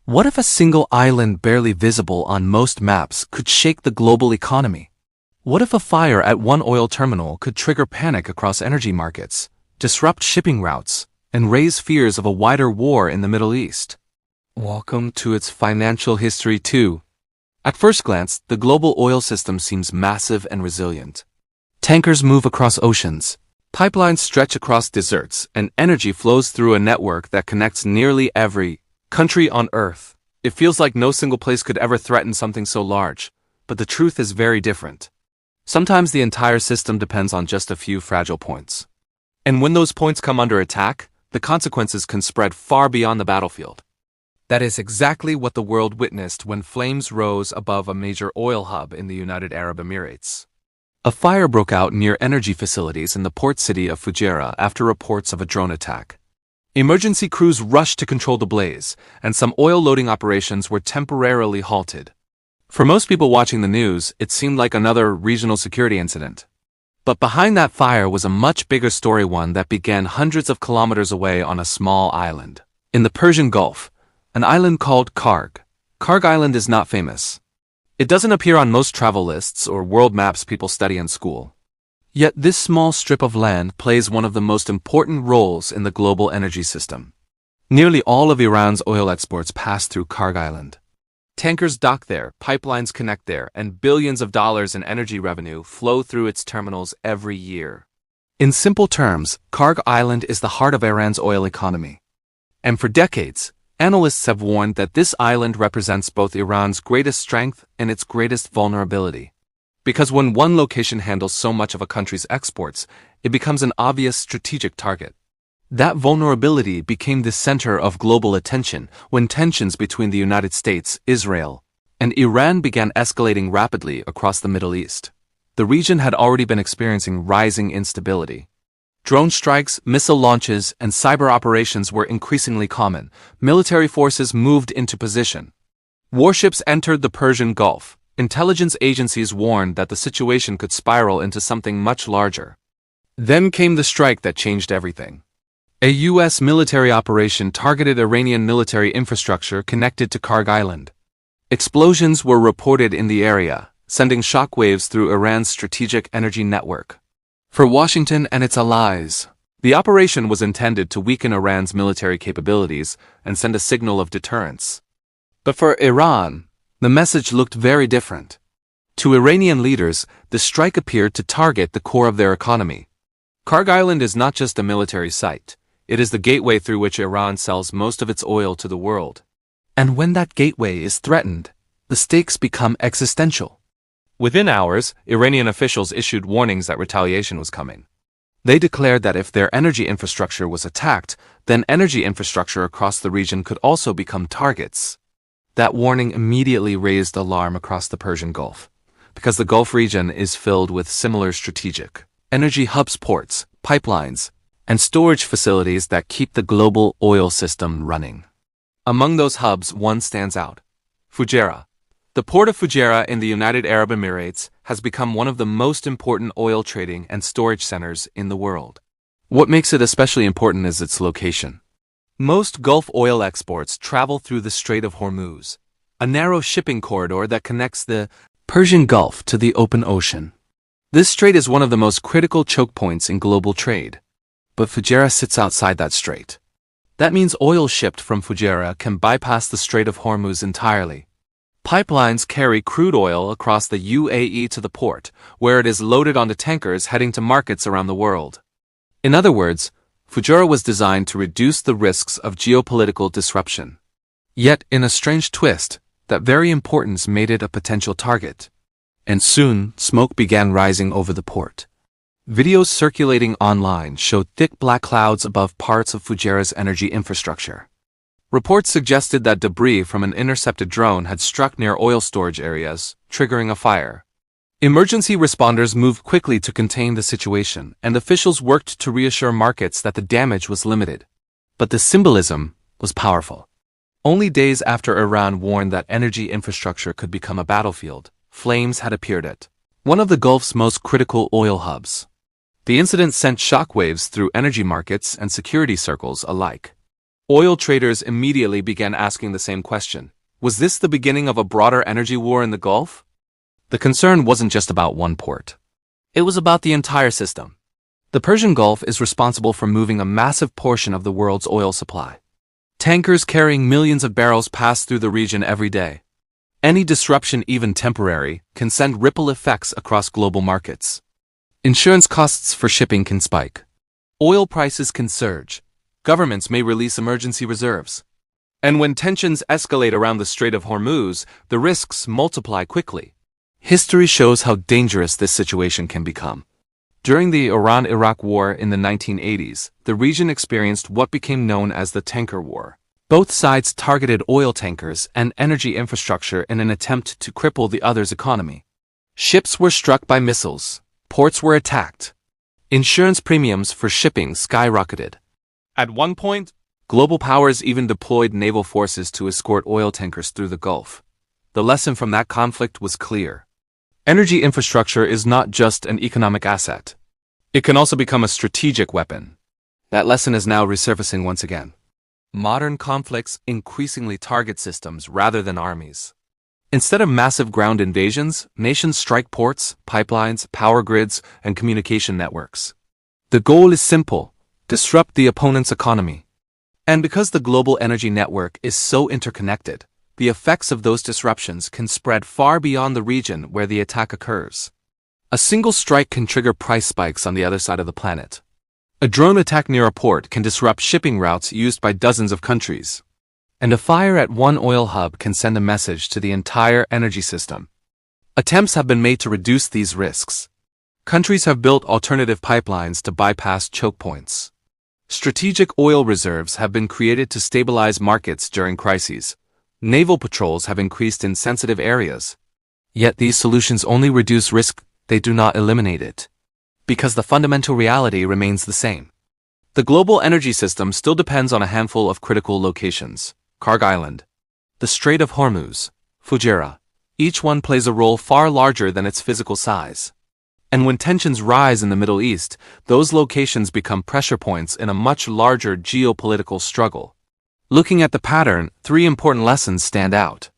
What if a single island barely visible on most maps could shake the global economy? What if a fire at one oil terminal could trigger panic across energy markets, disrupt shipping routes, and raise fears of a wider war in the Middle East? Welcome to its financial history too. At first glance, the global oil system seems massive and resilient. Tankers move across oceans, pipelines stretch across deserts, and energy flows through a network that connects nearly every country on Earth. It feels like no single place could ever threaten something so large, but the truth is very different. Sometimes the entire system depends on just a few fragile points. And when those points come under attack, the consequences can spread far beyond the battlefield. That is exactly what the world witnessed when flames rose above a major oil hub in the United Arab Emirates. A fire broke out near energy facilities in the port city of Fujairah after reports of a drone attack. Emergency crews rushed to control the blaze, and some oil loading operations were temporarily halted. For most people watching the news, it seemed like another regional security incident. But behind that fire was a much bigger story, one that began hundreds of kilometers away on a small island. In the Persian Gulf, an island called Kharg. Kharg Island is not famous. It doesn't appear on most travel lists or world maps people study in school. Yet this small strip of land plays one of the most important roles in the global energy system. Nearly all of Iran's oil exports pass through Kharg Island. Tankers dock there, pipelines connect there, and billions of dollars in energy revenue flow through its terminals every year. In simple terms, Kharg Island is the heart of Iran's oil economy. And for decades, analysts have warned that this island represents both Iran's greatest strength and its greatest vulnerability. Because when one location handles so much of a country's exports, it becomes an obvious strategic target. That vulnerability became the center of global attention when tensions between the United States, Israel, and Iran began escalating rapidly across the Middle East. The region had already been experiencing rising instability. Drone strikes, missile launches, and cyber operations were increasingly common. Military forces moved into position. Warships entered the Persian Gulf. Intelligence agencies warned that the situation could spiral into something much larger. Then came the strike that changed everything. A U.S. military operation targeted Iranian military infrastructure connected to Kharg Island. Explosions were reported in the area, sending shockwaves through Iran's strategic energy network. For Washington and its allies, the operation was intended to weaken Iran's military capabilities and send a signal of deterrence. But for Iran, the message looked very different. To Iranian leaders, the strike appeared to target the core of their economy. Kharg Island is not just a military site. It is the gateway through which Iran sells most of its oil to the world. And when that gateway is threatened, the stakes become existential. Within hours, Iranian officials issued warnings that retaliation was coming. They declared that if their energy infrastructure was attacked, then energy infrastructure across the region could also become targets. That warning immediately raised alarm across the Persian Gulf, because the Gulf region is filled with similar strategic energy hubs, ports, pipelines, and storage facilities that keep the global oil system running. Among those hubs, one stands out: Fujairah. The Port of Fujairah in the United Arab Emirates has become one of the most important oil trading and storage centers in the world. What makes it especially important is its location. Most Gulf oil exports travel through the Strait of Hormuz, a narrow shipping corridor that connects the Persian Gulf to the open ocean. This strait is one of the most critical chokepoints in global trade. But Fujairah sits outside that strait. That means oil shipped from Fujairah can bypass the Strait of Hormuz entirely. Pipelines carry crude oil across the UAE to the port, where it is loaded onto tankers heading to markets around the world. In other words, Fujairah was designed to reduce the risks of geopolitical disruption. Yet, in a strange twist, that very importance made it a potential target. And soon, smoke began rising over the port. Videos circulating online showed thick black clouds above parts of Fujairah's energy infrastructure. Reports suggested that debris from an intercepted drone had struck near oil storage areas, triggering a fire. Emergency responders moved quickly to contain the situation, and officials worked to reassure markets that the damage was limited. But the symbolism was powerful. Only days after Iran warned that energy infrastructure could become a battlefield, flames had appeared at one of the Gulf's most critical oil hubs. The incident sent shockwaves through energy markets and security circles alike. Oil traders immediately began asking the same question. Was this the beginning of a broader energy war in the Gulf? The concern wasn't just about one port. It was about the entire system. The Persian Gulf is responsible for moving a massive portion of the world's oil supply. Tankers carrying millions of barrels pass through the region every day. Any disruption, even temporary, can send ripple effects across global markets. Insurance costs for shipping can spike. Oil prices can surge. Governments may release emergency reserves. And when tensions escalate around the Strait of Hormuz, the risks multiply quickly. History shows how dangerous this situation can become. During the Iran-Iraq War in the 1980s, the region experienced what became known as the Tanker War. Both sides targeted oil tankers and energy infrastructure in an attempt to cripple the other's economy. Ships were struck by missiles. Ports were attacked. Insurance premiums for shipping skyrocketed. At one point, global powers even deployed naval forces to escort oil tankers through the Gulf. The lesson from that conflict was clear. Energy infrastructure is not just an economic asset. It can also become a strategic weapon. That lesson is now resurfacing once again. Modern conflicts increasingly target systems rather than armies. Instead of massive ground invasions, nations strike ports, pipelines, power grids, and communication networks. The goal is simple: disrupt the opponent's economy. And because the global energy network is so interconnected, the effects of those disruptions can spread far beyond the region where the attack occurs. A single strike can trigger price spikes on the other side of the planet. A drone attack near a port can disrupt shipping routes used by dozens of countries. And a fire at one oil hub can send a message to the entire energy system. Attempts have been made to reduce these risks. Countries have built alternative pipelines to bypass chokepoints. Strategic oil reserves have been created to stabilize markets during crises. Naval patrols have increased in sensitive areas. Yet these solutions only reduce risk, they do not eliminate it. Because the fundamental reality remains the same. The global energy system still depends on a handful of critical locations. Kharg Island, the Strait of Hormuz, Fujairah. Each one plays a role far larger than its physical size. And when tensions rise in the Middle East, those locations become pressure points in a much larger geopolitical struggle. Looking at the pattern, three important lessons stand out.